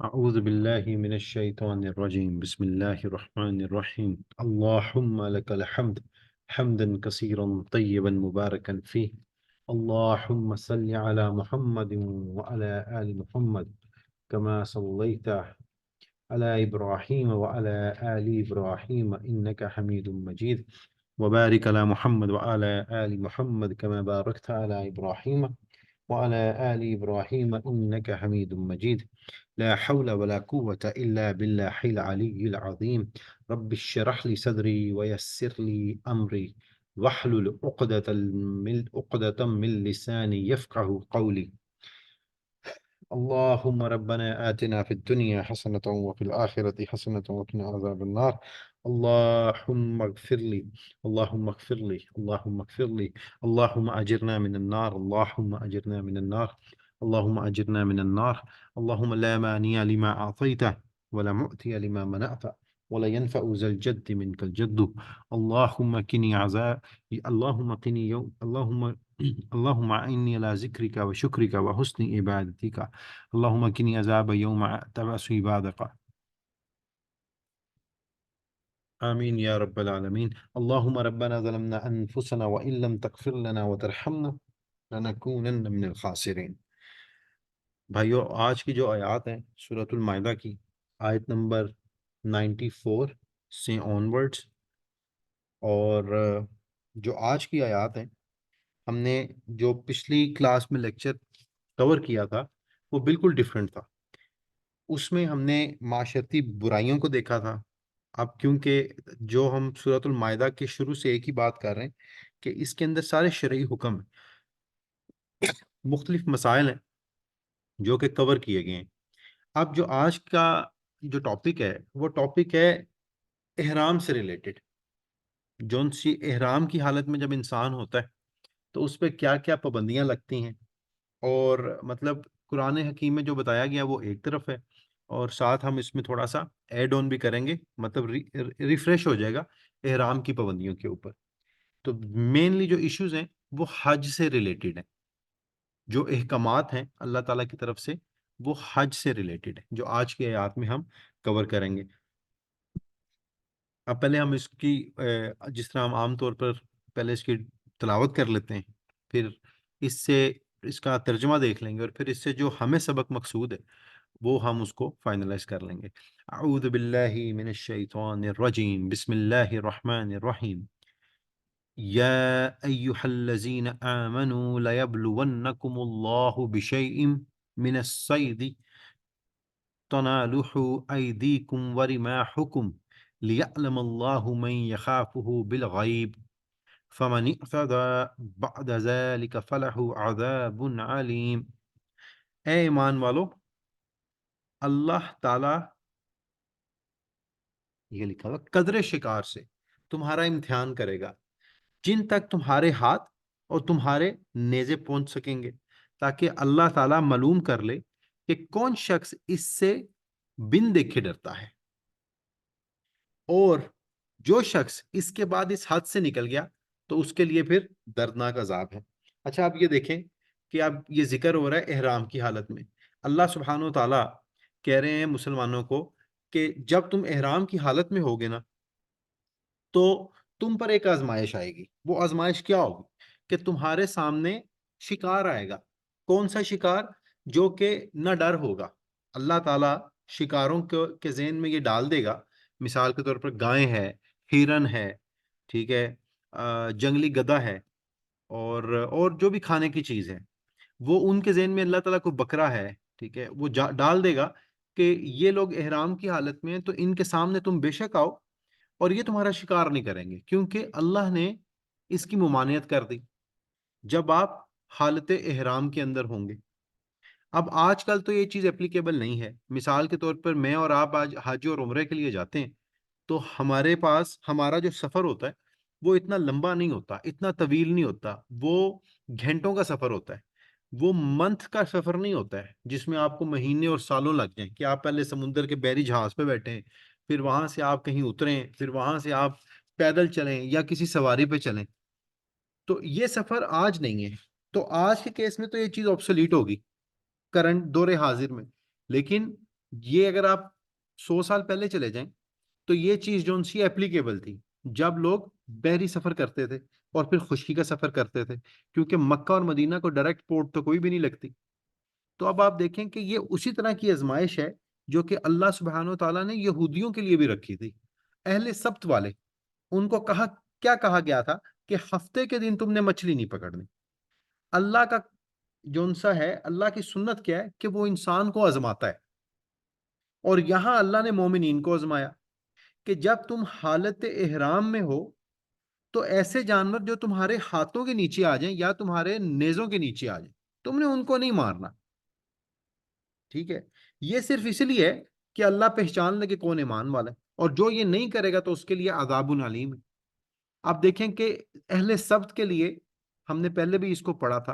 أعوذ بالله من الشيطان الرجيم بسم الله الرحمن الرحيم اللهم لك الحمد حمدا كثيرا طيبا مباركا فيه اللهم صل على محمد وعلى آل محمد كما صليت على إبراهيم وعلى آل إبراهيم إنك حميد مجيد وبارك على محمد وعلى آل محمد كما باركت على إبراهيم وعلى آل إبراهيم إنك حميد مجيد لا حول ولا قوة إلا بالله العلي العظيم رب اشرح لي صدري ويسر لي أمري واحلل عقدة من لساني يفقه قولي اللهم ربنا آتنا في الدنيا حسنة وفي الآخرة حسنة وقنا عذاب النار اللهم اغفر لي اللهم اغفر لي اللهم اغفر لي اللهم أجرنا من النار اللهم أجرنا من النار اللهم أجرنا من النار اللهم لا مانع لما أعطيته ولا معطي لما منعت ولا ينفع ذا الجد منك الجد اللهم كني عذاب اللهم قني يوم اللهم أعني على ذكرك وشكرك وحسن عبادتك اللهم كني عذاب يوم تبعث عبادك آمين يا رب العالمين اللهم ربنا ظلمنا أنفسنا وإن لم تغفر لنا وترحمنا لنكونن من الخاسرين. بھائیو، آج کی جو آیات ہیں سورۃ المائدہ کی آیت نمبر 94 سے آنورڈز، اور جو آج کی آیات ہیں، ہم نے جو پچھلی کلاس میں لیکچر کور کیا تھا وہ بالکل ڈیفرنٹ تھا. اس میں ہم نے معاشرتی برائیوں کو دیکھا تھا. اب کیونکہ جو ہم سورۃ المائدہ کے شروع سے ایک ہی بات کر رہے ہیں کہ اس کے اندر سارے شرعی حکم ہیں، مختلف مسائل ہیں جو کہ کور کیے گئے ہیں. اب جو آج کا جو ٹاپک ہے وہ ٹاپک ہے احرام سے ریلیٹڈ. جون سی احرام کی حالت میں جب انسان ہوتا ہے تو اس پہ کیا کیا پابندیاں لگتی ہیں، اور مطلب قرآن حکیم میں جو بتایا گیا وہ ایک طرف ہے، اور ساتھ ہم اس میں تھوڑا سا ایڈ آن بھی کریں گے، مطلب ریفریش ہو جائے گا احرام کی پابندیوں کے اوپر. تو مینلی جو ایشوز ہیں وہ حج سے ریلیٹڈ ہیں. جو احکامات ہیں اللہ تعالیٰ کی طرف سے وہ حج سے ریلیٹڈ ہیں، جو آج کی آیات میں ہم کور کریں گے. اب پہلے ہم اس کی جس طرح ہم عام طور پر پہلے اس کی تلاوت کر لیتے ہیں، پھر اس سے اس کا ترجمہ دیکھ لیں گے، اور پھر اس سے جو ہمیں سبق مقصود ہے وہ ہم اس کو فائنلائز کر لیں گے. اعوذ باللہ من الشیطان الرجیم بسم اللہ الرحمن الرحیم یا ایہا الذین آمنوا لیبلونکم اللہ بشیء من الصید تنالح ایدیکم ورماحکم لیعلم اللہ من یخافہ بالغیب فمن اعتدى بعد ذلك فله عذاب علیم. اے ایمان والو، اللہ تعالیٰ، یہ لکھا ہوا، قدر شکار سے تمہارا امتحان کرے گا جن تک تمہارے ہاتھ اور تمہارے نیزے پہنچ سکیں گے، تاکہ اللہ تعالیٰ معلوم کر لے کہ کون شخص اس سے بن دیکھے ڈرتا ہے، اور جو شخص اس کے بعد اس حد سے نکل گیا تو اس کے لیے پھر دردناک عذاب ہے. اچھا، آپ یہ دیکھیں کہ اب یہ ذکر ہو رہا ہے احرام کی حالت میں. اللہ سبحانہ و تعالیٰ کہہ رہے ہیں مسلمانوں کو کہ جب تم احرام کی حالت میں ہوگے نا تو تم پر ایک آزمائش آئے گی. وہ آزمائش کیا ہوگی کہ تمہارے سامنے شکار آئے گا. کون سا شکار؟ جو کہ نہ ڈر ہوگا. اللہ تعالیٰ شکاروں کے ذہن میں یہ ڈال دے گا، مثال کے طور پر گائے ہے، ہرن ہے، ٹھیک ہے، جنگلی گدھا ہے، اور جو بھی کھانے کی چیز ہے، وہ ان کے ذہن میں اللہ تعالیٰ کو بکرا ہے، ٹھیک ہے، وہ ڈال دے گا کہ یہ لوگ احرام کی حالت میں ہیں تو ان کے سامنے تم بے شک آؤ، اور یہ تمہارا شکار نہیں کریں گے، کیونکہ اللہ نے اس کی ممانعت کر دی جب آپ حالت احرام کے اندر ہوں گے. اب آج کل تو یہ چیز اپلیکیبل نہیں ہے. مثال کے طور پر میں اور آپ آج حج اور عمرے کے لیے جاتے ہیں تو ہمارے پاس ہمارا جو سفر ہوتا ہے وہ اتنا لمبا نہیں ہوتا، اتنا طویل نہیں ہوتا، وہ گھنٹوں کا سفر ہوتا ہے. وہ منتھ کا سفر نہیں ہوتا ہے جس میں آپ کو مہینے اور سالوں لگ جائیں کہ آپ پہلے سمندر کے بحری جہاز پہ بیٹھیں، پھر وہاں سے آپ کہیں اتریں، پھر وہاں سے آپ پیدل چلیں یا کسی سواری پہ چلیں. تو یہ سفر آج نہیں ہے. تو آج کے کیس میں تو یہ چیز آبسولیٹ ہوگی کرنٹ دور حاضر میں. لیکن یہ اگر آپ 100 سال پہلے چلے جائیں تو یہ چیز جو ان سی اپلیکیبل تھی جب لوگ بحری سفر کرتے تھے اور پھر خشکی کا سفر کرتے تھے، کیونکہ مکہ اور مدینہ کو ڈائریکٹ پورٹ تو کوئی بھی نہیں لگتی۔ تو اب آپ دیکھیں کہ یہ اسی طرح کی آزمائش ہے جو کہ اللہ سبحانہ و تعالیٰ نے یہودیوں کے لیے بھی رکھی تھی، اہل سبت والے۔ ان کو کیا کہا گیا تھا کہ ہفتے کے دن تم نے مچھلی نہیں پکڑنی۔ اللہ کا جو سا ہے، اللہ کی سنت کیا ہے کہ وہ انسان کو آزماتا ہے، اور یہاں اللہ نے مومنین کو آزمایا کہ جب تم حالت احرام میں ہو تو ایسے جانور جو تمہارے ہاتھوں کے نیچے آ جائیں یا تمہارے نیزوں کے نیچے آ جائیں، تم نے ان کو نہیں مارنا، ٹھیک ہے؟ یہ صرف اس لیے ہے کہ اللہ پہچان لے کہ کون ایمان والا ہے، اور جو یہ نہیں کرے گا تو اس کے لیے عذاب علیم ہے۔ آپ دیکھیں کہ اہل سبت کے لیے ہم نے پہلے بھی اس کو پڑھا تھا،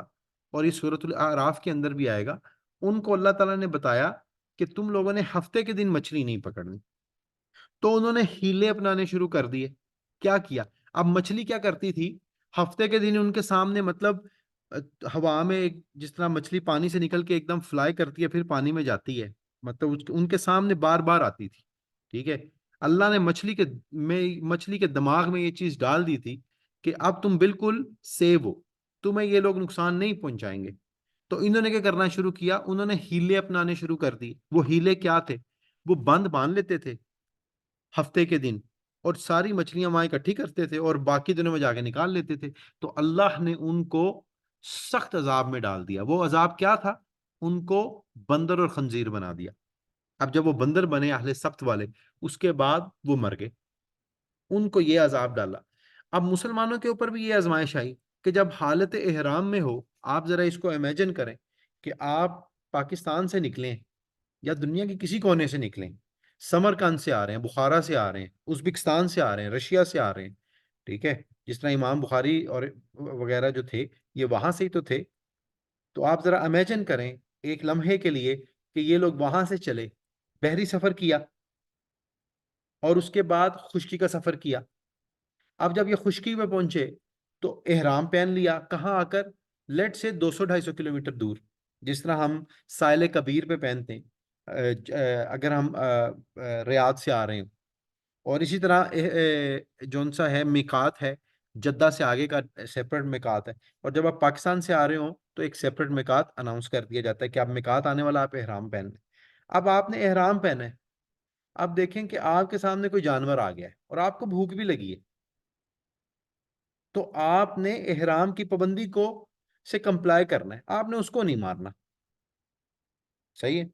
اور اس سورۃ الاعراف کے اندر بھی آئے گا، ان کو اللہ تعالیٰ نے بتایا کہ تم لوگوں نے ہفتے کے دن مچھلی نہیں پکڑنی، تو انہوں نے ہیلے اپنانے شروع کر دیے۔ کیا کیا؟ اب مچھلی کیا کرتی تھی ہفتے کے دن ان کے سامنے، مطلب ہوا میں جس طرح مچھلی پانی سے نکل کے ایک دم فلائی کرتی ہے پھر پانی میں جاتی ہے، مطلب ان کے سامنے بار بار آتی تھی، ٹھیک ہے؟ اللہ نے مچھلی کے دماغ میں یہ چیز ڈال دی تھی کہ اب تم بالکل سیو ہو، تمہیں یہ لوگ نقصان نہیں پہنچائیں گے۔ تو انہوں نے کیا کرنا شروع کیا؟ انہوں نے ہیلے اپنانے شروع کر دی۔ وہ ہیلے کیا تھے؟ وہ بند باندھ لیتے تھے ہفتے کے دن، اور ساری مچھلیاں وہاں اکٹھی کرتے تھے اور باقی دنوں میں جا کے نکال لیتے تھے۔ تو اللہ نے ان کو سخت عذاب میں ڈال دیا۔ وہ عذاب کیا تھا؟ ان کو بندر اور خنزیر بنا دیا۔ اب جب وہ بندر بنے اہل سبت والے، اس کے بعد وہ مر گئے، ان کو یہ عذاب ڈالا۔ اب مسلمانوں کے اوپر بھی یہ آزمائش آئی کہ جب حالت احرام میں ہو، آپ ذرا اس کو امیجن کریں کہ آپ پاکستان سے نکلیں یا دنیا کے کسی کونے سے نکلیں، سمرقند سے آ رہے ہیں، بخارا سے آ رہے ہیں، ازبکستان سے آ رہے ہیں، رشیا سے آ رہے ہیں، ٹھیک ہے؟ جس طرح امام بخاری اور وغیرہ جو تھے یہ وہاں سے ہی تو تھے۔ تو آپ ذرا امیجن کریں ایک لمحے کے لیے کہ یہ لوگ وہاں سے چلے، بحری سفر کیا، اور اس کے بعد خشکی کا سفر کیا۔ اب جب یہ خشکی میں پہنچے تو احرام پہن لیا، کہاں آ کر؟ لیٹ سے 200-250 کلومیٹر دور، جس طرح ہم ساحل کبیر پہ پہنتے ہیں، اگر ہم ریاض سے آ رہے ہیں، اور اسی طرح جون سا ہے میقات ہے، جدہ سے آگے کا سیپریٹ میقات ہے، اور جب آپ پاکستان سے آ رہے ہوں تو ایک سیپریٹ میقات اناؤنس کر دیا جاتا ہے کہ آپ میقات آنے والا، آپ احرام پہن لیں۔ اب آپ نے احرام پہنا ہے، اب دیکھیں کہ آپ کے سامنے کوئی جانور آ گیا ہے اور آپ کو بھوک بھی لگی ہے، تو آپ نے احرام کی پابندی کو سے کمپلائی کرنا ہے، آپ نے اس کو نہیں مارنا، صحیح ہے؟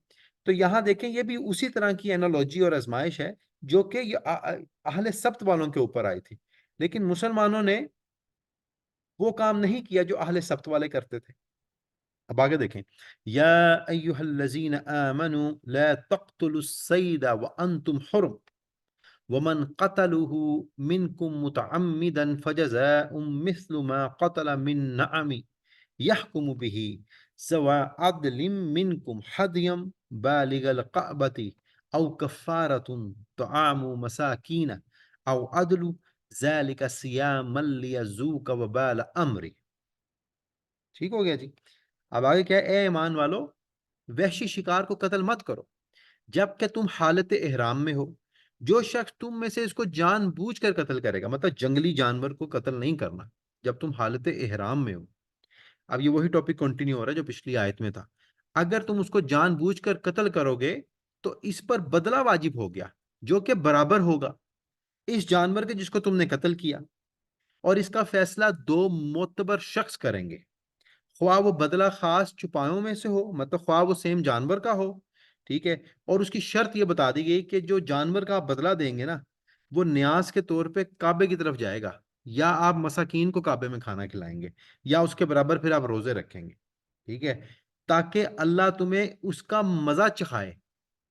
تو یہاں دیکھیں یہ بھی اسی طرح کی انالوجی اور آزمائش ہے جو کہ یہ اہل سبت والوں کے اوپر آئی تھی، لیکن مسلمانوں نے وہ کام نہیں کیا جو اہل سبت والے کرتے تھے۔ اب آگے دیکھیں، یا ایہا الذین آمنوا لا تقتلوا الصید وانتم حرم ومن قتله منكم متعمدا فجزاء مثل ما قتل من نعم يحكم به سواء عدل منكم حديا بالغ القعبة أو كفارة طعام مساكين أو عدل ذلك صياما ليذوق وبال أمره۔ ٹھیک ہو گیا جی؟ اب آگے کیا ہے؟ اے ایمان والو، وحشی شکار کو قتل مت کرو جب کہ تم حالت احرام میں ہو۔ جو شخص تم میں سے اس کو جان بوجھ کر قتل کرے گا، مطلب جنگلی جانور کو قتل نہیں کرنا جب تم حالت احرام میں ہو۔ اب یہ وہی ٹاپک کنٹینیو ہو رہا ہے جو پچھلی آیت میں تھا۔ اگر تم اس کو جان بوجھ کر قتل کرو گے تو اس پر بدلہ واجب ہو گیا جو کہ برابر ہوگا اس جانور کے جس کو تم نے قتل کیا، اور اس کا فیصلہ دو معتبر شخص کریں گے، خواہ وہ بدلہ خاص چھپایوں میں سے ہو، مطلب خواہ وہ سیم جانور کا ہو، ٹھیک ہے؟ اور اس کی شرط یہ بتا دی گئی کہ جو جانور کا آپ بدلہ دیں گے نا، وہ نیاز کے طور پہ کعبے کی طرف جائے گا، یا آپ مساکین کو کعبے میں کھانا کھلائیں گے، یا اس کے برابر پھر آپ روزے رکھیں گے، ٹھیک ہے؟ تاکہ اللہ تمہیں اس کا مزہ چکھائے۔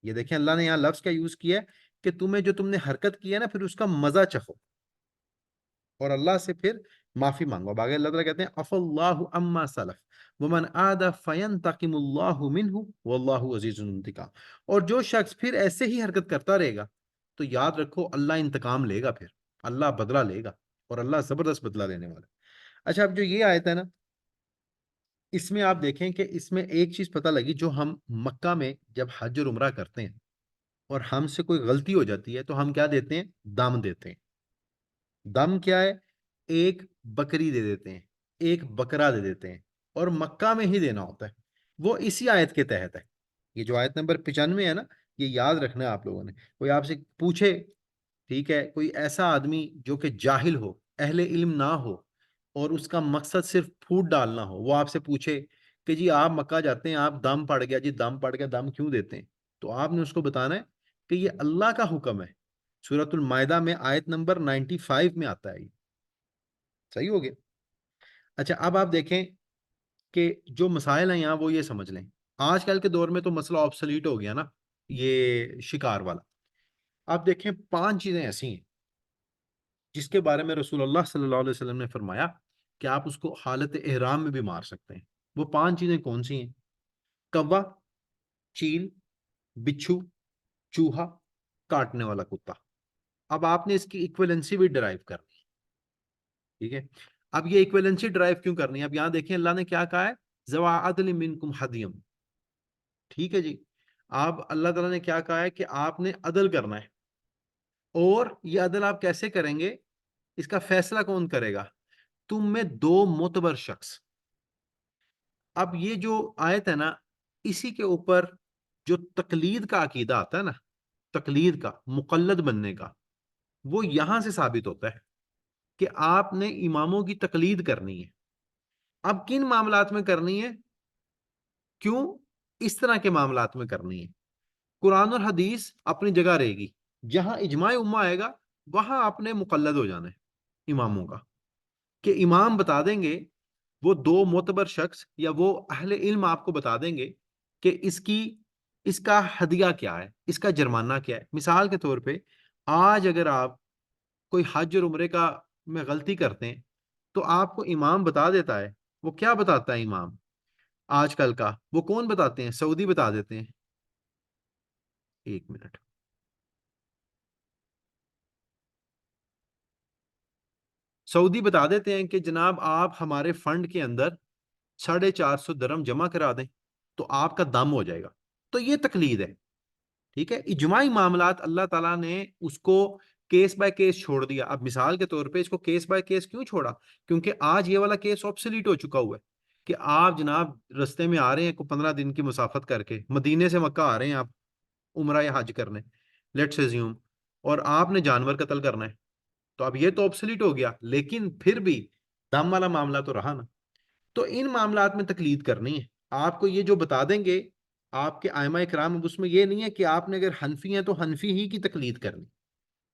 یہ دیکھیں اللہ نے یہاں لفظ کا یوز کیا ہے کہ تم نے حرکت کی ہے نا، پھر اس کا مزہ چکھو اور اللہ سے پھر معافی مانگو۔ اب آگے اللہ تعالیٰ کہتے ہیں اف اللہ اما سلف ومن عاد فینتقم اللہ منہ واللہ عزیز انتقام۔ اور جو شخص پھر ایسے ہی حرکت کرتا رہے گا تو یاد رکھو اللہ انتقام لے گا، پھر اللہ بدلہ لے گا، اور اللہ زبردست بدلہ لینے والا ہے۔ اچھا، اب جو یہ آیت ہے نا، اس میں آپ دیکھیں کہ اس میں ایک چیز پتہ لگی جو ہم مکہ میں جب حج اور عمرہ کرتے ہیں اور ہم سے کوئی غلطی ہو جاتی ہے تو ہم کیا دیتے ہیں؟ دم دیتے ہیں۔ دم کیا ہے؟ ایک بکری دے دیتے ہیں، ایک بکرا دے دیتے ہیں، اور مکہ میں ہی دینا ہوتا ہے۔ وہ اسی آیت کے تحت ہے۔ یہ جو آیت نمبر 95 ہے نا، یہ یاد رکھنا ہے آپ لوگوں نے۔ کوئی آپ سے پوچھے، ٹھیک ہے، کوئی ایسا آدمی جو کہ جاہل ہو، اہل علم نہ ہو، اور اس کا مقصد صرف پھوٹ ڈالنا ہو، وہ آپ سے پوچھے کہ جی آپ مکہ جاتے ہیں، آپ دم پڑ گیا، جی دم پڑ گیا، دم کیوں دیتے ہیں؟ تو آپ نے اس کو بتانا ہے کہ یہ اللہ کا حکم ہے۔ سورۃ المائدہ میں آیت نمبر 95 میں آتا ہے یہ۔ صحیح ہو گیا؟ اچھا، اب آپ دیکھیں کہ جو مسائل ہیں یہاں وہ یہ سمجھ لیں۔ آج کل کے دور میں تو مسئلہ آبسلیٹ ہو گیا نا، یہ شکار والا۔ آپ دیکھیں 5 چیزیں ایسی ہیں جس کے بارے میں رسول اللہ صلی اللہ علیہ وسلم نے فرمایا کہ آپ اس کو حالت احرام میں بھی مار سکتے ہیں۔ وہ 5 چیزیں کون سی ہیں؟ کوا، چیل، بچھو، چوہا، کاٹنے والا کتا۔ اب آپ نے اس کی ایکویلنسی بھی ڈرائیو کرنی ہے، ٹھیک ہے؟ اب یہ ایکویلنسی ڈرائیو کیوں کرنی ہے؟ اب یہاں دیکھیں اللہ نے کیا کہا ہے، ذوا عدل منکم حدیم، ٹھیک ہے جی؟ اب اللہ تعالیٰ نے کیا کہا ہے کہ آپ نے عدل کرنا ہے، اور یہ عدل آپ کیسے کریں گے؟ اس کا فیصلہ کون کرے گا؟ تم میں 2 معتبر شخص۔ اب یہ جو آیت ہے نا، اسی کے اوپر جو تقلید کا عقیدہ آتا ہے نا، تقلید کا، مقلد بننے کا، وہ یہاں سے ثابت ہوتا ہے کہ آپ نے اماموں کی تقلید کرنی ہے۔ اب کن معاملات میں کرنی ہے؟ کیوں اس طرح کے معاملات میں کرنی ہے؟ قرآن اور حدیث اپنی جگہ رہے گی، جہاں اجماع امہ آئے گا وہاں آپ نے مقلد ہو جانا ہے اماموں کا، کہ امام بتا دیں گے، وہ 2 معتبر شخص یا وہ اہل علم آپ کو بتا دیں گے کہ اس کا ہدیہ کیا ہے، اس کا جرمانہ کیا ہے۔ مثال کے طور پہ آج اگر آپ کوئی حج اور عمرے کا میں غلطی کرتے ہیں تو آپ کو امام بتا دیتا ہے۔ وہ کیا بتاتا ہے امام آج کل کا؟ وہ کون بتاتے ہیں؟ سعودی بتا دیتے ہیں۔ ایک منٹ، سعودی بتا دیتے ہیں کہ جناب آپ ہمارے فنڈ کے اندر 450 درہم جمع کرا دیں تو آپ کا دم ہو جائے گا۔ تو یہ تقلید ہے، ٹھیک ہے؟ اجماعی معاملات اللہ تعالیٰ نے اس کو کیس بائی کیس چھوڑ دیا۔ اب مثال کے طور پہ اس کو کیس بائی کیس کیوں چھوڑا؟ کیونکہ آج یہ والا کیس آبسلیٹ ہو چکا ہوا ہے کہ آپ جناب رستے میں آ رہے ہیں کو 15 دن کی مسافت کر کے، مدینے سے مکہ آ رہے ہیں آپ عمرہ یا حج کرنے، لیٹس ایزیوم، اور آپ نے جانور قتل کرنا ہے، تو اب یہ تو آبسلیٹ ہو گیا، لیکن پھر بھی دم والا معاملہ تو رہا نا۔ تو ان معاملات میں تقلید کرنی ہے۔ آپ کو یہ جو بتا دیں گے آپ کے ائمہ اکرام، اب اس میں یہ نہیں ہے کہ آپ نے اگر حنفی ہیں تو حنفی ہی کی تقلید کرنی،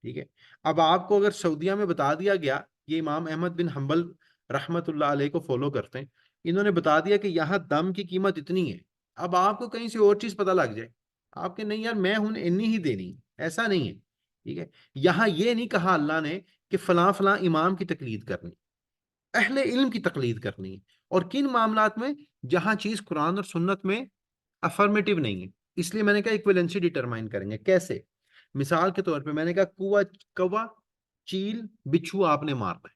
ٹھیک ہے؟ اب آپ کو اگر سعودیہ میں بتا دیا گیا، یہ امام احمد بن حنبل رحمت اللہ علیہ کو فالو کرتے ہیں، انہوں نے بتا دیا کہ یہاں دم کی قیمت اتنی ہے، اب آپ کو کہیں سے اور چیز پتہ لگ جائے، آپ کے نہیں یار میں ہوں انی ہی دینی، ایسا نہیں ہے، ٹھیک ہے؟ یہاں یہ نہیں کہا اللہ نے کہ فلاں فلاں امام کی تقلید کرنی، اہل علم کی تقلید کرنی ہے۔ اور کن معاملات میں؟ جہاں چیز قرآن اور سنت میں افرمیٹو نہیں ہے۔ اس لیے میں نے کہا ایکویلنسی ڈیٹرمائن کریں گے کیسے؟ مثال کے طور پہ میں نے کہا کوا، چیل، بچھو آپ نے مارنا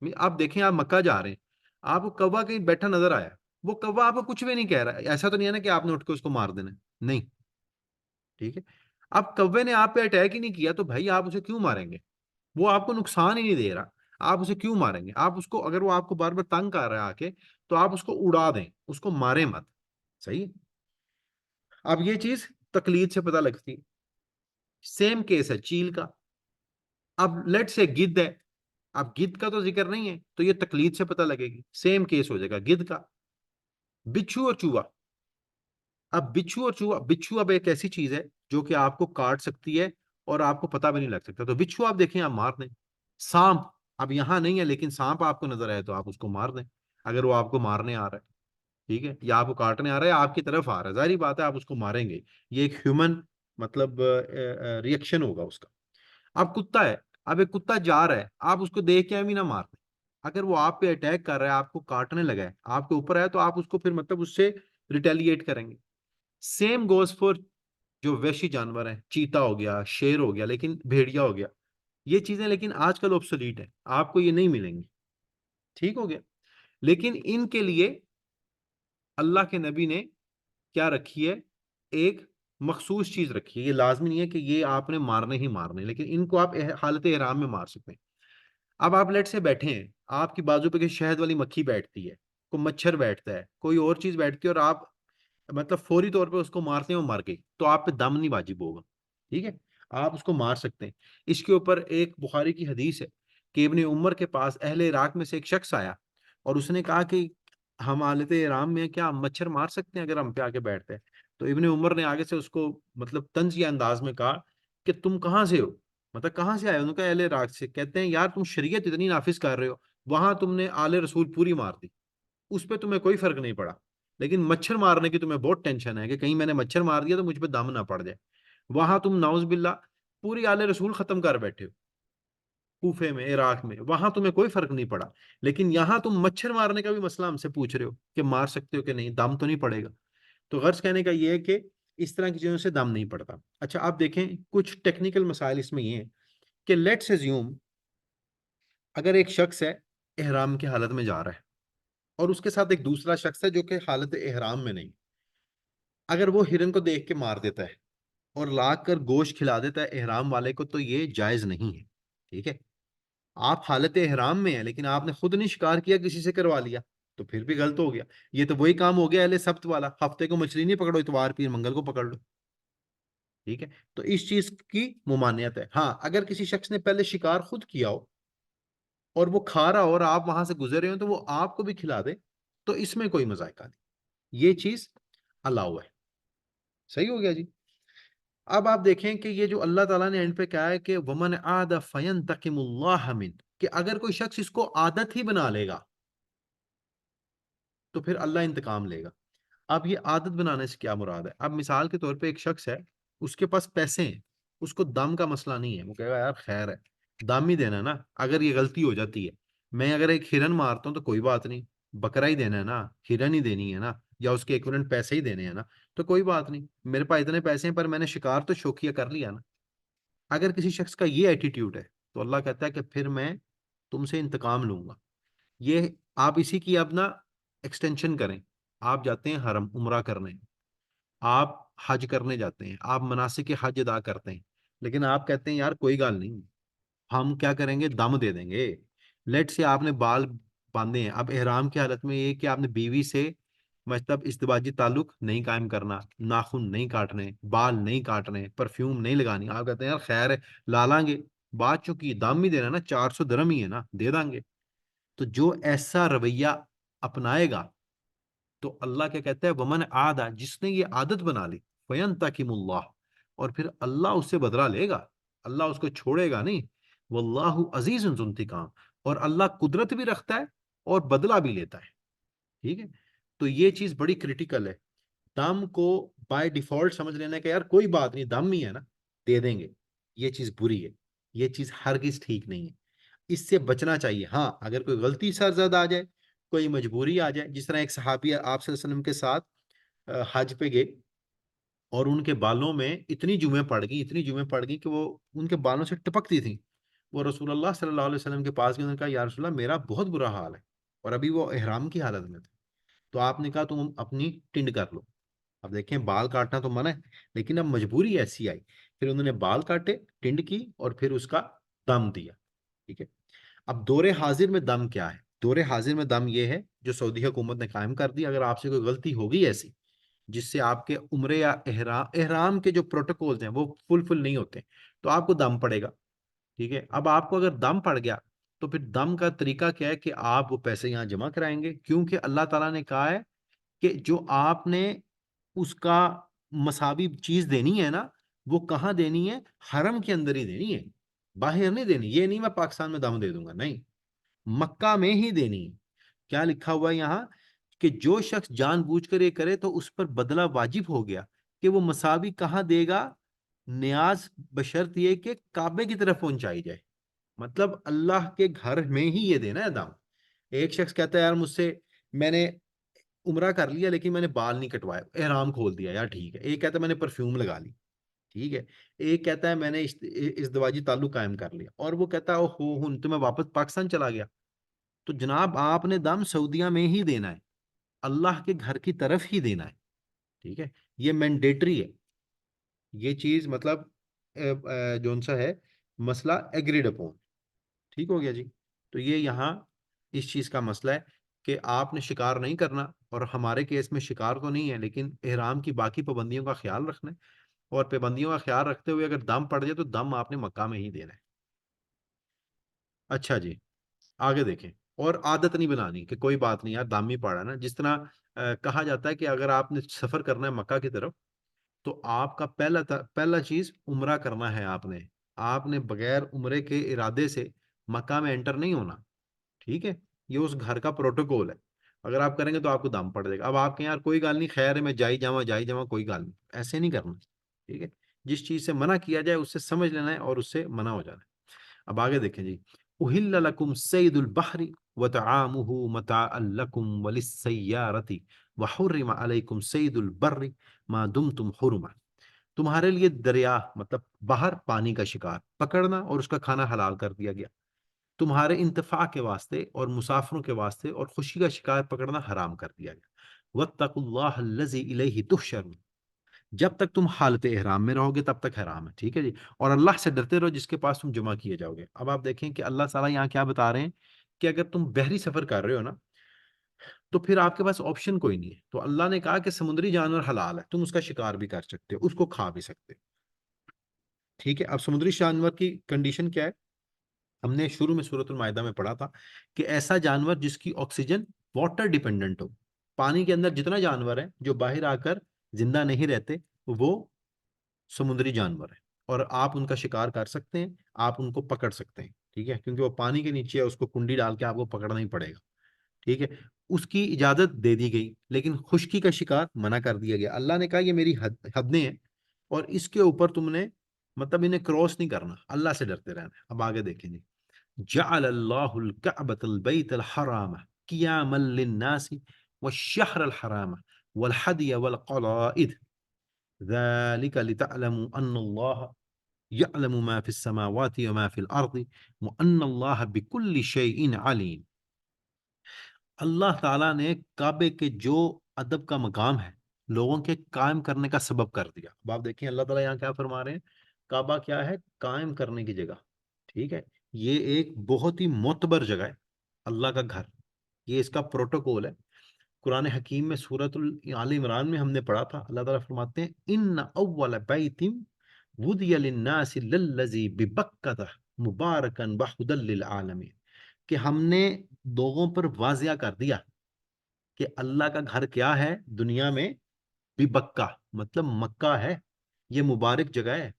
ہے۔ آپ دیکھیں آپ مکہ جا رہے ہیں، آپ کو کوا کہیں بیٹھا نظر آیا، وہ کوا آپ کو کچھ بھی نہیں کہہ رہا، ایسا تو نہیں ہے نا کہ آپ نے اٹھ کے اس کو مار دینا، نہیں، ٹھیک ہے؟ اب کوے نے آپ پہ اٹیک ہی نہیں کیا تو بھائی آپ اسے کیوں ماریں گے؟ وہ آپ کو نقصان ہی نہیں دے رہا، آپ اسے کیوں ماریں گے؟ آپ اس کو، اگر وہ آپ کو بار بار تنگ کر رہا ہے آ کے، تو آپ اس کو اڑا دیں، اس کو ماریں مت، صحیح؟ اب یہ چیز تقلید سے پتہ لگتی۔ سیم کیس ہے چیل کا۔ اب لیٹ سے گدھ ہے، اب گدھ کا تو ذکر نہیں ہے تو یہ تقلید سے پتہ لگے گی، سیم کیس ہو جائے گا گدھ کا۔ بچھو اور چوہا، اب بچھو اور چوہا، بچھو اب ایک ایسی چیز ہے جو کہ آپ کو کاٹ سکتی ہے اور آپ کو پتہ بھی نہیں لگ سکتا، تو بچھو آپ دیکھیں آپ مار دیں۔ سانپ اب یہاں نہیں ہے لیکن سانپ آپ کو نظر آئے تو آپ اس کو مار دیں، اگر وہ آپ کو مارنے آ رہا ہے، ٹھیک ہے؟ یا آپ کو کاٹنے آ رہا ہے، آپ کی طرف آ رہا ہے، ظاہری بات ہے آپ اس کو ماریں گے، یہ ایک ہیومن مطلب ریئیکشن ہوگا اس کا۔ اب کتا ہے، اب ایک کتا جا رہا ہے، آپ اس کو دیکھ کے بھی نہ مار دیں، اگر وہ آپ پہ اٹیک کر رہا ہے، آپ کو کاٹنے لگا ہے، آپ کے اوپر ہے، تو آپ اس کو پھر مطلب اس سے ریٹیلیٹ کریں گے۔ سیم گوز فور جو وحشی جانور ہیں، چیتا ہو گیا، شیر ہو گیا، لیکن بھیڑیا ہو گیا، یہ چیزیں لیکن آج کل obsolete ہے، آپ کو یہ نہیں ملیں گی، ٹھیک ہو گیا؟ لیکن ان کے لیے اللہ کے نبی نے کیا رکھی ہے؟ ایک مخصوص چیز رکھی ہے، یہ لازمی نہیں ہے کہ یہ آپ نے مارنے ہی مارنے، لیکن ان کو آپ حالت احرام میں مار سکتے ہیں۔ اب آپ لیٹ سے بیٹھے ہیں، آپ کی بازو پہ کوئی شہد والی مکھی بیٹھتی ہے، کوئی مچھر بیٹھتا ہے، کوئی اور چیز بیٹھتی ہے، اور آپ مطلب فوری طور پہ اس کو مارتے ہیں، وہ مر گئی، تو آپ پہ دم نہیں واجب ہوگا، ٹھیک ہے؟ آپ اس کو مار سکتے ہیں۔ اس کے اوپر ایک بخاری کی حدیث ہے کہ ابن عمر کے پاس اہل عراق میں سے ایک شخص آیا اور اس نے کہا کہ ہم حالت احرام میں کیا ہم مچھر مار سکتے ہیں اگر ہم پہ آ کے بیٹھتے ہیں؟ تو ابن عمر نے آگے سے اس کو مطلب طنزیہ انداز میں کہا کہ تم کہاں سے ہو، مطلب کہاں سے آئے؟ انہوں نے کہا اہل عراق سے۔ کہتے ہیں یار تم شریعت اتنی نافذ کر رہے ہو، وہاں تم نے آل رسول پوری مار دی، اس پہ تمہیں کوئی فرق نہیں پڑا، لیکن مچھر مارنے کی تمہیں بہت ٹینشن ہے کہ کہیں میں نے مچھر مار دیا تو مجھ پہ دم نہ پڑ جائے۔ وہاں تم ناؤز باللہ پوری آل رسول ختم کر بیٹھے ہو کوفے میں، عراق میں، وہاں تمہیں کوئی فرق نہیں پڑا، لیکن یہاں تم مچھر مارنے کا بھی مسئلہ ہم سے پوچھ رہے ہو کہ مار سکتے ہو کہ نہیں، دم تو نہیں پڑے گا؟ تو غرض کہنے کا یہ ہے کہ اس طرح کی چیزوں سے دم نہیں پڑتا۔ اچھا آپ دیکھیں کچھ ٹیکنیکل مسائل اس میں یہ ہیں کہ لیٹس ایزیوم اگر ایک شخص ہے احرام کی حالت میں جا رہا ہے اور اس کے ساتھ ایک دوسرا شخص ہے جو کہ حالت احرام میں نہیں، اگر وہ ہرن کو دیکھ کے مار دیتا ہے اور لا کر گوشت کھلا دیتا ہے احرام والے کو، تو یہ جائز نہیں ہے، ٹھیک ہے؟ آپ حالت احرام میں ہیں لیکن آپ نے خود نہیں شکار کیا، کسی سے کروا لیا، تو پھر بھی غلط ہو گیا۔ یہ تو وہی کام ہو گیا اہل سبت والا، ہفتے کو مچھلی نہیں پکڑو، اتوار پیر منگل کو پکڑ لو، ٹھیک ہے؟ تو اس چیز کی ممانعت ہے۔ ہاں اگر کسی شخص نے پہلے شکار خود کیا ہو اور وہ کھا رہا ہو اور آپ وہاں سے گزر رہے ہو تو وہ آپ کو بھی کھلا دے، تو اس میں کوئی مذائقہ نہیں، یہ چیز الاؤ ہے۔ صحیح ہو گیا جی؟ اب آپ دیکھیں کہ یہ جو اللہ تعالیٰ نے اینڈ پہ کہا ہے کہ ومن عاد فینتقم اللہ من، کہ اگر کوئی شخص اس کو عادت ہی بنا لے گا تو پھر اللہ انتقام لے گا۔ اب یہ عادت بنانے سے کیا مراد ہے؟ اب مثال کے طور پہ ایک شخص ہے، اس کے پاس پیسے ہیں، اس کو دم کا مسئلہ نہیں ہے، وہ کہے گا یار خیر ہے، دم ہی دینا ہے نا، اگر یہ غلطی ہو جاتی ہے، میں اگر ایک ہرن مارتا ہوں تو کوئی بات نہیں، بکرا ہی دینا ہے نا، ہرن ہی دینی ہے نا، یا اس کے ایکویلنٹ پیسے ہی دینے ہیں نا، تو کوئی بات نہیں، میرے پاس اتنے پیسے ہیں پر میں نے شکار تو شوکیا کر لیا نا۔ اگر کسی شخص کا یہ ایٹیٹیوڈ ہے تو اللہ کہتا ہے کہ پھر میں تم سے انتقام لوں گا۔ یہ آپ اسی کی اپنا ایکسٹینشن کریں، آپ جاتے ہیں حرم عمرہ کرنے، آپ حج کرنے جاتے ہیں، آپ مناسک حج ادا کرتے ہیں، لیکن آپ کہتے ہیں یار کوئی گال نہیں، ہم کیا کریں گے، دم دے دیں گے۔ لیٹ سے آپ نے بال باندھے ہیں، اب احرام کی حالت میں یہ کہ آپ نے بیوی سے مطلب ازدواجی تعلق نہیں قائم کرنا، ناخن نہیں کاٹنے، بال نہیں کاٹنے، پرفیوم نہیں لگانی، آپ کہتے ہیں یار خیر ہے لا لیں گے، بات چونکہ دم ہی دینا نا، 400 درم ہی ہے نا، دے دیں گے۔ تو جو ایسا رویہ اپنائے گا تو اللہ کیا کہتا ہے، ومن عادا، جس نے یہ عادت بنا لی، فینتقم اللہ، اور پھر اللہ اس سے بدلہ لے گا، اللہ اس کو چھوڑے گا نہیں، واللہ عزیز ذو انتقام، اور اللہ قدرت بھی رکھتا ہے اور بدلہ بھی لیتا ہے، ٹھیک ہے؟ تو یہ چیز بڑی کریٹیکل ہے۔ دم کو بائی ڈیفالٹ سمجھ لینا کہ یار کوئی بات نہیں، دم ہی ہے نا، دے دیں گے، یہ چیز بری ہے، یہ چیز ہرگز ٹھیک نہیں ہے، اس سے بچنا چاہیے۔ ہاں اگر کوئی غلطی سرزد آ جائے، کوئی مجبوری آ جائے، جس طرح ایک صحابی آپ صلی اللہ علیہ وسلم کے ساتھ حج پہ گئے اور ان کے بالوں میں اتنی جمیں پڑ گئی، اتنی جمیں پڑ گئی کہ وہ ان کے بالوں سے ٹپکتی تھیں، وہ رسول اللہ صلی اللہ علیہ وسلم کے پاس گئے، انہوں نے کہا یا رسول اللہ میرا بہت برا حال ہے، اور ابھی وہ احرام کی حالت میں تھے، تو آپ نے کہا تم اپنی ٹنڈ کر لو۔ اب دیکھیں بال کاٹنا تو منع ہے، لیکن اب مجبوری ایسی آئی، پھر انہوں نے بال کاٹے، ٹنڈ کی، اور پھر اس کا دم دیا، ٹھیک ہے؟ اب دور حاضر میں دم کیا ہے؟ دور حاضر میں دم یہ ہے جو سعودی حکومت نے قائم کر دی، اگر آپ سے کوئی غلطی ہوگی ایسی جس سے آپ کے عمرے یا احرام کے جو پروٹوکولز ہیں وہ فل نہیں ہوتے، تو آپ کو دم پڑے گا، ٹھیک ہے؟ اب آپ کو اگر دم پڑ گیا تو پھر دم کا طریقہ کیا ہے کہ آپ وہ پیسے یہاں جمع کرائیں گے، کیونکہ اللہ تعالیٰ نے کہا ہے کہ جو آپ نے اس کا مساوی چیز دینی ہے نا، وہ کہاں دینی ہے؟ حرم کے اندر ہی دینی ہے، باہر نہیں دینی، یہ نہیں میں پاکستان میں دم دے دوں گا، نہیں، مکہ میں ہی دینی ہے۔ کیا لکھا ہوا ہے یہاں کہ جو شخص جان بوجھ کر یہ کرے تو اس پر بدلہ واجب ہو گیا، کہ وہ مساوی کہاں دے گا؟ نیاز بشرط یہ کہ کعبے کی طرف پہنچائی جائے، مطلب اللہ کے گھر میں ہی یہ دینا ہے دم۔ ایک شخص کہتا ہے یار مجھ سے، میں نے عمرہ کر لیا لیکن میں نے بال نہیں کٹوائے، احرام کھول دیا، یار ٹھیک ہے۔ ایک کہتا ہے میں نے پرفیوم لگا لی، ٹھیک ہے۔ ایک کہتا ہے میں نے ازدواجی تعلق قائم کر لیا، اور وہ کہتا ہے او ہو تو میں واپس پاکستان چلا گیا۔ تو جناب آپ نے دم سعودیہ میں ہی دینا ہے، اللہ کے گھر کی طرف ہی دینا ہے، ٹھیک ہے؟ یہ مینڈیٹری ہے۔ یہ چیز مطلب جون سا ہے مسئلہ ایگریڈ اپون، ٹھیک ہو گیا جی؟ تو یہ یہاں اس چیز کا مسئلہ ہے کہ آپ نے شکار نہیں کرنا، اور ہمارے کیس میں شکار تو نہیں ہے لیکن احرام کی باقی پابندیوں کا خیال رکھنا ہے، اور پابندیوں کا خیال رکھتے ہوئے اگر دم پڑ جائے تو دم آپ نے مکہ میں ہی دینا ہے۔ اچھا جی، آگے دیکھیں۔ اور عادت نہیں بنانی کہ کوئی بات نہیں یار دم ہی پڑا نا، جس طرح کہا جاتا ہے کہ اگر آپ نے سفر کرنا ہے مکہ کی طرف تو آپ کا پہلا چیز عمرہ کرنا ہے، آپ نے بغیر عمرے کے ارادے سے مکہ میں انٹر نہیں ہونا، ٹھیک ہے؟ یہ اس گھر کا پروٹوکول ہے، اگر آپ کریں گے تو آپ کو دم پڑ جائے گا۔ اب آپ کہیں یار کوئی گل نہیں، خیر ہے میں جائی جاواں کوئی گل نہیں، ایسے نہیں کرنا، ٹھیک ہے؟ جس چیز سے منع کیا جائے اس سے سمجھ لینا ہے اور اس سے منع ہو جانا ہے۔ اب آگے دیکھیں جی، اہل لکم سید البحر وطعامہ متاعا لکم وللسیارۃ وحرم علیکم سید البر ما دمتم حرما، تمہارے لیے دریا مطلب باہر پانی کا شکار پکڑنا اور اس کا کھانا حلال کر دیا گیا، تمہارے انتفاع کے واسطے اور مسافروں کے واسطے اور خوشی کا شکار پکڑنا حرام کر دیا گیا۔ واتقوا اللہ الذی الیہ تحشرون، جب تک تم حالت احرام میں رہو گے تب تک حرام ہے، ٹھیک ہے جی؟ اور اللہ سے ڈرتے رہو جس کے پاس تم جمع کیے جاؤ گے۔ اب آپ دیکھیں کہ اللہ تعالیٰ یہاں کیا بتا رہے ہیں کہ اگر تم بحری سفر کر رہے ہو نا تو پھر آپ کے پاس آپشن کوئی نہیں ہے، تو اللہ نے کہا کہ سمندری جانور حلال ہے، تم اس کا شکار بھی کر سکتے ہو، اس کو کھا بھی سکتے ہو، ٹھیک ہے؟ اب سمندری جانور کی کنڈیشن کیا ہے؟ ہم نے شروع میں سورۃ المائدہ میں پڑھا تھا کہ ایسا جانور جس کی آکسیجن واٹر ڈیپینڈنٹ ہو، پانی کے اندر جتنا جانور ہے جو باہر آ کر زندہ نہیں رہتے وہ سمندری جانور ہے، اور آپ ان کا شکار کر سکتے ہیں، آپ ان کو پکڑ سکتے ہیں، ٹھیک ہے؟ کیونکہ وہ پانی کے نیچے ہے، اس کو کنڈی ڈال کے آپ کو پکڑنا ہی پڑے گا، ٹھیک ہے؟ اس کی اجازت دے دی گئی لیکن خشکی کا شکار منع کر دیا گیا۔ اللہ نے کہا یہ میری حدیں ہیں اور اس کے اوپر تم نے مطلب انہیں کراس نہیں کرنا، اللہ سے ڈرتے رہنا ہے۔ اب آگے دیکھیں جی، جعل اللہ الکعبۃ البیت الحرام قیاما للناس والشہر الحرام والحدی والقلائد ذلك لتعلموا ان اللہ يعلم ما في السماوات وما في الارض وان اللہ بكل شيء علیم۔ اللہ تعالیٰ نے کعبے کے جو ادب کا مقام ہے لوگوں کے قائم کرنے کا سبب کر دیا۔ اب آپ دیکھیں اللہ تعالیٰ یہاں کیا فرما رہے ہیں، کعبہ کیا ہے؟ قائم کرنے کی جگہ، ٹھیک ہے؟ یہ ایک بہت ہی معتبر جگہ ہے، اللہ کا گھر، یہ اس کا پروٹوکول ہے۔ قرآن حکیم میں سورۃ آل عمران میں ہم نے پڑھا تھا، اللہ تعالیٰ فرماتے ہیں ان اول بیت وُدِّیَ للناس للذی ببکۃ مبارکا وہدی للعالمین، کہ ہم نے لوگوں پر واضح کر دیا کہ اللہ کا گھر کیا ہے دنیا میں، بھی بکہ مطلب مکہ ہے، یہ مبارک جگہ ہے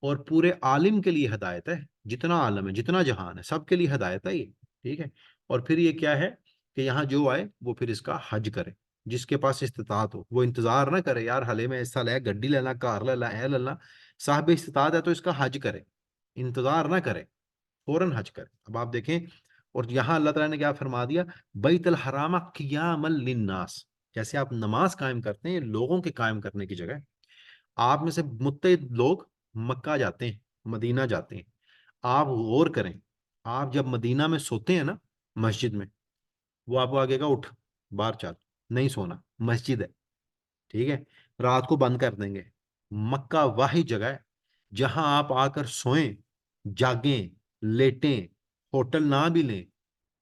اور پورے عالم کے لیے ہدایت ہے، جتنا عالم ہے جتنا جہان ہے سب کے لیے ہدایت ہے یہ، ٹھیک ہے؟ اور پھر یہ کیا ہے کہ یہاں جو آئے وہ پھر اس کا حج کرے، جس کے پاس استطاعت ہو وہ انتظار نہ کرے یار حلے میں ایسا لے گڈی لینا کار لینا اے لینا، صاحب استطاعت ہے تو اس کا حج کرے، انتظار نہ کرے، فوراً حج کرے۔ اب آپ دیکھیں، اور یہاں اللہ تعالیٰ نے کیا فرما دیا، بیت الحرام قیاما للناس، جیسے آپ نماز قائم کرتے ہیں لوگوں کے قائم کرنے کی جگہ ہے۔ آپ میں سے متعدد لوگ مکہ جاتے ہیں، مدینہ جاتے ہیں، آپ غور کریں، آپ جب مدینہ میں سوتے ہیں نا مسجد میں، وہ آپ کو آگے گا اٹھ باہر چل، نہیں سونا، مسجد ہے، ٹھیک ہے؟ رات کو بند کر دیں گے۔ مکہ واحد جگہ ہے جہاں آپ آ کر سوئیں، جاگیں، لیٹیں، ہوٹل نہ بھی لیں،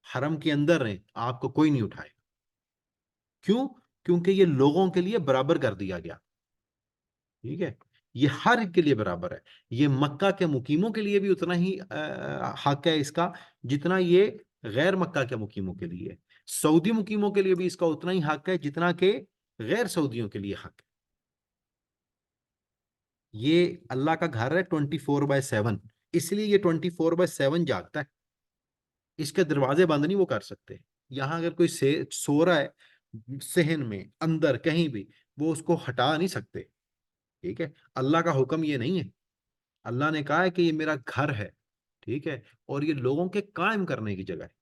حرم کے اندر رہیں، آپ کو کوئی نہیں اٹھائے، کیوں؟ کیونکہ یہ لوگوں کے لیے برابر کر دیا گیا، ٹھیک ہے؟ یہ ہر ایک کے لیے برابر ہے، یہ مکہ کے مقیموں کے لیے بھی اتنا ہی حق ہے اس کا جتنا یہ غیر مکہ کے مقیموں کے لیے، سعودی مقیموں کے لیے بھی اس کا اتنا ہی حق ہے جتنا کہ غیر سعودیوں کے لیے حق ہے۔ یہ اللہ کا گھر ہے 24/7، اس لیے یہ 24/7 جاگتا ہے، اس کے دروازے بند نہیں وہ کر سکتے۔ یہاں اگر کوئی سو رہا ہے صحن میں اندر کہیں بھی، وہ اس کو ہٹا نہیں سکتے، ٹھیک ہے؟ اللہ کا حکم یہ نہیں ہے، اللہ نے کہا ہے کہ یہ میرا گھر ہے، ٹھیک ہے؟ اور یہ لوگوں کے قائم کرنے کی جگہ ہے۔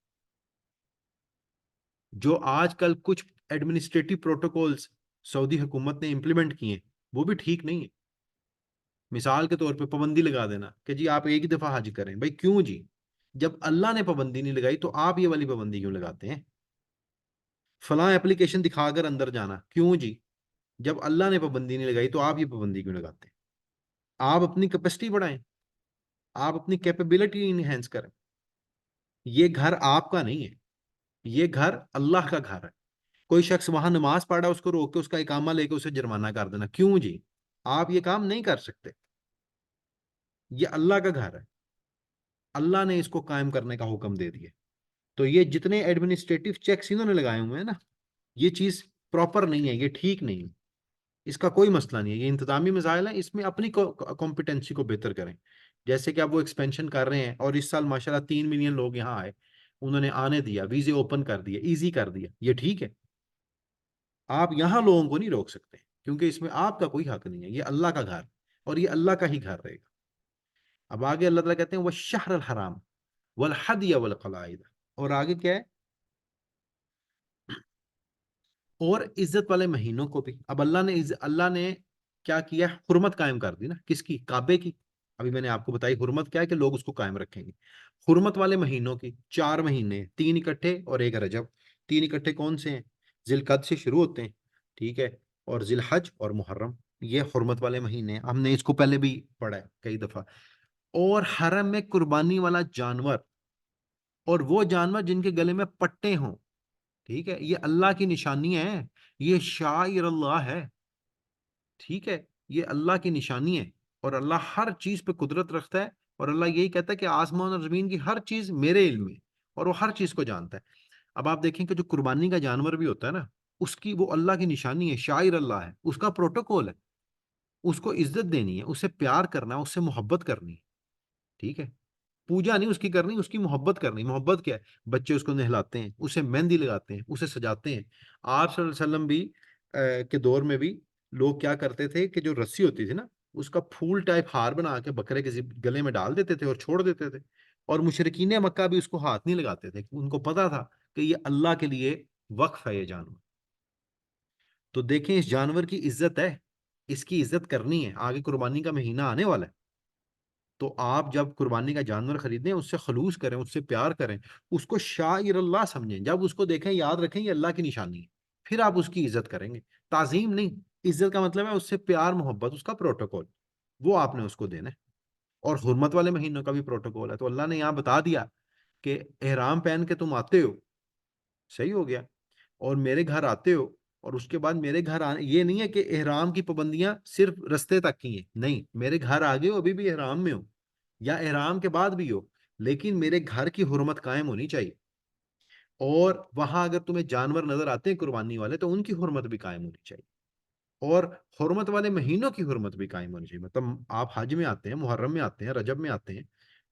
جو آج کل کچھ ایڈمنسٹریٹو پروٹوکولز سعودی حکومت نے امپلیمنٹ کیے ہیں وہ بھی ٹھیک نہیں ہے۔ مثال کے طور پہ پابندی لگا دینا کہ جی آپ ایک دفعہ حج کریں، بھائی کیوں جی؟ جب اللہ نے پابندی نہیں لگائی تو آپ یہ والی پابندی کیوں لگاتے ہیں؟ فلاں اپلیکیشن دکھا کر اندر جانا، کیوں جی؟ جب اللہ نے پابندی نہیں لگائی تو آپ یہ پابندی کیوں لگاتے ہیں؟ آپ اپنی کیپیسٹی بڑھائیں، آپ اپنی کیپیبلٹی انہینس کریں. یہ گھر آپ کا نہیں ہے، یہ گھر اللہ کا گھر ہے. کوئی شخص وہاں نماز پڑھا اس کو روک کے اس کا اقامہ لے کے اسے جرمانہ کر دینا، کیوں جی؟ آپ یہ کام نہیں کر سکتے. یہ اللہ کا گھر ہے، اللہ نے اس کو قائم کرنے کا حکم دے دیا. تو یہ جتنے ایڈمنسٹریٹو چیکس انہوں نے لگائے ہوئے ہیں نا، یہ چیز پراپر نہیں ہے، یہ ٹھیک نہیں ہے. اس کا کوئی مسئلہ نہیں ہے، یہ انتظامی مسائل ہیں، اس میں اپنی کمپیٹنسی کو بہتر کریں. جیسے کہ اب وہ ایکسپینشن کر رہے ہیں اور اس سال ماشاءاللہ 3 ملین لوگ یہاں آئے، انہوں نے آنے دیا، ویزے اوپن کر دیے، ایزی کر دیا، یہ ٹھیک ہے. آپ یہاں لوگوں کو نہیں روک سکتے کیونکہ اس میں آپ کا کوئی حق نہیں ہے، یہ اللہ کا گھر اور یہ اللہ کا ہی گھر رہے گا. اب آگے اللہ تعالیٰ کہتے ہیں وہ شہر الحرام والحدی والقلائد، اور آگے کیا ہے؟ اور عزت والے مہینوں کو بھی. اب اللہ نے کیا کیا؟ حرمت قائم کر دی نا، کس کی؟ کعبے کی. ابھی میں نے آپ کو بتائی حرمت کیا ہے کہ لوگ اس کو قائم رکھیں گے. حرمت والے مہینوں کی 4 مہینے، 3 اکٹھے اور 1 رجب. 3 اکٹھے کون سے ہیں؟ ذی القعدہ سے شروع ہوتے ہیں، ٹھیک ہے، اور ذی الحج اور محرم، یہ حرمت والے مہینے ہیں. ہم نے اس کو پہلے بھی پڑھا ہے کئی دفعہ. اور حرم میں قربانی والا جانور اور وہ جانور جن کے گلے میں پٹے ہوں، ٹھیک ہے، یہ اللہ کی نشانی ہے، یہ شاعر اللہ ہے، ٹھیک ہے، یہ اللہ کی نشانی ہے. اور اللہ ہر چیز پہ قدرت رکھتا ہے، اور اللہ یہی کہتا ہے کہ آسمان اور زمین کی ہر چیز میرے علم میں، اور وہ ہر چیز کو جانتا ہے. اب آپ دیکھیں کہ جو قربانی کا جانور بھی ہوتا ہے نا، اس کی وہ اللہ کی نشانی ہے، شاعر اللہ ہے، اس کا پروٹوکول ہے. اس کو عزت دینی ہے، اسے پیار کرنا ہے، اس سے محبت کرنی ہے، ٹھیک ہے. پوجا نہیں اس کی کرنی، اس کی محبت کرنی. محبت کیا ہے؟ بچے اس کو نہلاتے ہیں، اسے مہندی لگاتے ہیں، اسے سجاتے ہیں. آپ صلی اللہ علیہ وسلم بھی کے دور میں بھی لوگ کیا کرتے تھے کہ جو رسی ہوتی تھی نا، اس کا پھول ٹائپ ہار بنا کے بکرے کے گلے میں ڈال دیتے تھے اور چھوڑ دیتے تھے. اور مشرکین مکہ بھی اس کو ہاتھ نہیں لگاتے تھے، ان کو پتا تھا کہ یہ اللہ کے لیے وقف ہے یہ جانور. تو دیکھیں اس جانور کی عزت ہے، اس کی عزت کرنی ہے. آگے قربانی کا مہینہ آنے والا ہے، تو آپ جب قربانی کا جانور خریدیں اس سے خلوص کریں، اس سے پیار کریں، اس کو شاعر اللہ سمجھیں. جب اس کو دیکھیں یاد رکھیں یہ اللہ کی نشانی ہے، پھر آپ اس کی عزت کریں گے. تعظیم نہیں، عزت کا مطلب ہے اس سے پیار محبت، اس کا پروٹوکول وہ آپ نے اس کو دینا ہے. اور حرمت والے مہینوں کا بھی پروٹوکول ہے. تو اللہ نے یہاں بتا دیا کہ احرام پہن کے تم آتے ہو، صحیح ہو گیا، اور میرے گھر آتے ہو، اور اس کے بعد میرے گھر آنے یہ نہیں ہے کہ احرام کی پابندیاں صرف رستے تک کی ہیں، نہیں، میرے گھر آگے ہو ابھی بھی احرام میں ہو یا احرام کے بعد بھی ہو، لیکن میرے گھر کی حرمت قائم ہونی چاہیے. اور وہاں اگر تمہیں جانور نظر آتے ہیں قربانی والے تو ان کی حرمت بھی قائم ہونی چاہیے. اور حرمت والے مہینوں کی حرمت بھی قائم ہونی چاہیے. مطلب آپ حج میں آتے ہیں، محرم میں آتے ہیں، رجب میں آتے ہیں،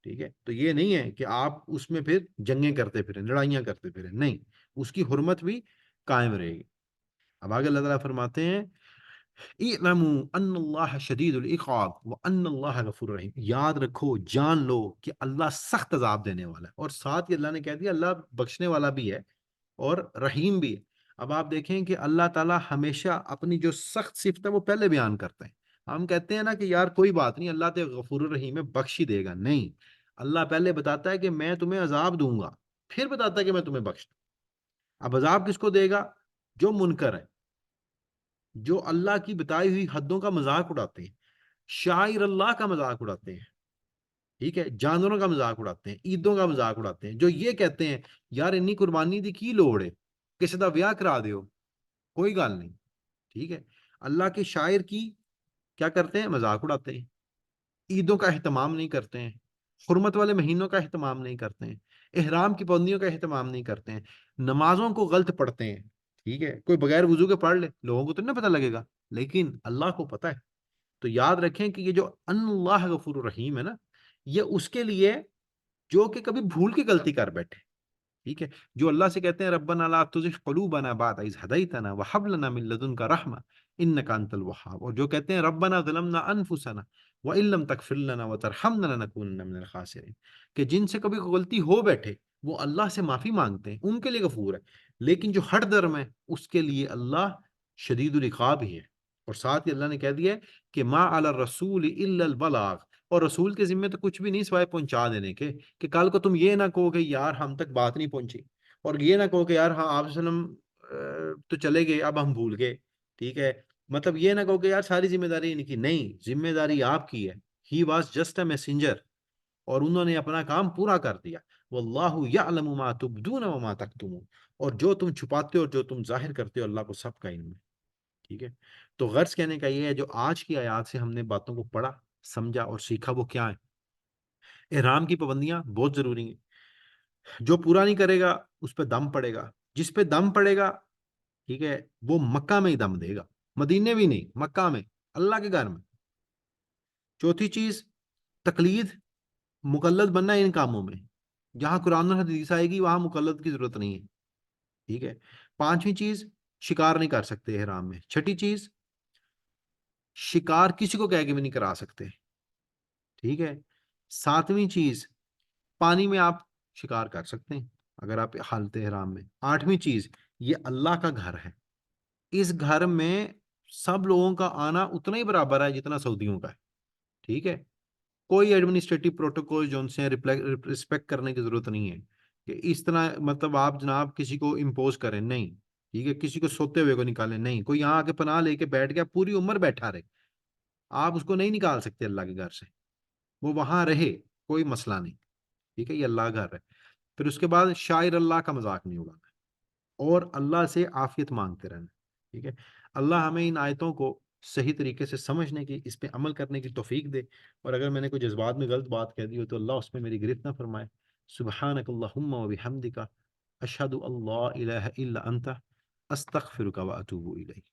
ٹھیک ہے، تو یہ نہیں ہے کہ آپ اس میں پھر جنگیں کرتے پھریں، لڑائیاں کرتے پھریں، نہیں، اس کی حرمت بھی قائم رہے گی. اب آگے اللہ تعالیٰ فرماتے ہیں اعلموا ان اللہ شدید العقاب وان اللہ غفور رحیم. یاد رکھو، جان لو کہ اللہ سخت عذاب دینے والا ہے، اور ساتھ ہی اللہ نے کہہ دیا اللہ بخشنے والا بھی ہے اور رحیم بھی ہے. اب آپ دیکھیں کہ اللہ تعالیٰ ہمیشہ اپنی جو سخت صفت ہے وہ پہلے بیان کرتے ہیں. ہم کہتے ہیں نا کہ یار کوئی بات نہیں، اللہ تو غفور الرحیم ہے، بخش ہی دے گا. نہیں، اللہ پہلے بتاتا ہے کہ میں تمہیں عذاب دوں گا، پھر بتاتا ہے کہ میں تمہیں بخش دوں. اب عذاب کس کو دے گا؟ جو منکر ہے، جو اللہ کی بتائی ہوئی حدوں کا مذاق اڑاتے ہیں، شاعر اللہ کا مذاق اڑاتے ہیں، ٹھیک ہے، جانوروں کا مذاق اڑاتے ہیں، عیدوں کا مذاق اڑاتے ہیں، جو یہ کہتے ہیں یار انی قربانی دی کی لوڑ ہے، کسی دا ویاہ کرا دیو، کوئی گل نہیں، ٹھیک ہے. اللہ کے شاعر کی کیا کرتے ہیں؟ مذاق اڑاتے ہیں. عیدوں کا اہتمام نہیں کرتے ہیں، حرمت والے مہینوں کا اہتمام نہیں کرتے ہیں، احرام کی پابندیوں کا اہتمام نہیں کرتے ہیں، نمازوں کو غلط پڑھتے ہیں. ٹھیک ہے، کوئی بغیر وضو کے پڑھ لے، لوگوں کو تو نہیں پتہ لگے گا، لیکن اللہ کو پتہ ہے. تو یاد رکھیں کہ یہ جو ان اللہ غفور الرحیم ہے نا، یہ اس کے لیے جو کہ کبھی بھول کی غلطی کر بیٹھے، ٹھیک ہے، جو اللہ سے کہتے ہیں ربنا لا تزغ قلوبنا بعد اذ ہدیتنا وہب لنا من لدنک رحمہ انک انت الوہاب، اور جو کہتے ہیں ربنا ظلمنا انفسنا وان لم تغفر لنا وترحمنا لنکونن من الخاسرین، کہ جن سے کبھی غلطی ہو بیٹھے وہ اللہ سے معافی مانگتے ہیں، ان کے لیے غفور ہے. لیکن جو ہٹ درم ہے اس کے لیے اللہ شدید العقاب ہی ہے. اور ساتھ ہی اللہ نے کہہ دیا ہے کہ ما علی الرسول الا البلاغ، اور رسول کے ذمے تو کچھ بھی نہیں سوائے پہنچا دینے کے، کہ کل کو تم یہ نہ کہو کہ یار ہم تک بات نہیں پہنچی، اور یہ نہ کہو کہ یار ہاں آپ وسلم تو چلے گئے اب ہم بھول گئے، ٹھیک ہے، مطلب یہ نہ کہو کہ یار ساری ذمہ داری ان کی، نہیں، ذمہ داری آپ کی ہے. He was just a messenger, اور انہوں نے اپنا کام پورا کر دیا. واللہ یعلم ما تبدون وما تکتمون، اور جو تم چھپاتے ہو اور جو تم ظاہر کرتے ہو اللہ کو سب کا علم ہے. ٹھیک ہے. تو غرض کہنے کا یہ ہے، جو آج کی آیات سے ہم نے باتوں کو پڑھا، سمجھا اور سیکھا، وہ کیا ہے؟ احرام کی پابندیاں بہت ضروری ہیں. جو پورا نہیں کرے گا اس پہ دم پڑے گا. جس پہ دم پڑے گا، ٹھیک ہے، وہ مکہ میں ہی دم دے گا، مدینے بھی نہیں، مکہ میں، اللہ کے گھر میں. چوتھی چیز، تقلید، مقلد بننا ان کاموں میں. جہاں قرآن اور حدیث آئے گی وہاں مقلد کی ضرورت نہیں ہے. ٹھیک ہے. پانچویں چیز، شکار نہیں کر سکتے احرام میں. چھٹی چیز، شکار کسی کو کہہ کے بھی نہیں کرا سکتے. ٹھیک ہے. ساتویں چیز، پانی میں آپ شکار کر سکتے ہیں اگر آپ حالت احرام میں. آٹھویں چیز، یہ اللہ کا گھر ہے، اس گھر میں سب لوگوں کا آنا اتنا ہی برابر ہے جتنا سعودیوں کا ہے. ٹھیک ہے. کوئی ایڈمنسٹریٹو پروٹوکول جو ان سے رسپیکٹ کرنے کی ضرورت نہیں ہے کہ اس طرح مطلب آپ جناب کسی کو امپوز کریں، نہیں. ٹھیک ہے. کسی کو سوتے ہوئے کو نکالیں، نہیں. کوئی یہاں آ کے پناہ لے کے بیٹھ گیا پوری عمر بیٹھا رہے، آپ اس کو نہیں نکال سکتے اللہ کے گھر سے. وہ وہاں رہے، کوئی مسئلہ نہیں. ٹھیک ہے. یہ اللہ کا گھر ہے. پھر اس کے بعد شاعر اللہ کا مذاق نہیں اڑانا اور اللہ سے عافیت مانگتے رہنا. ٹھیک ہے. اللہ ہمیں ان آیتوں کو صحیح طریقے سے سمجھنے کی، اس پہ عمل کرنے کی توفیق دے. اور اگر میں نے کوئی جذبات میں غلط بات کہہ دی ہو تو اللہ اس پہ میری گرفت نہ فرمائے. سبحانک اللہم و بحمدک، اشہد اللہ الہ الا انت، استغفرک و اتوب الیک.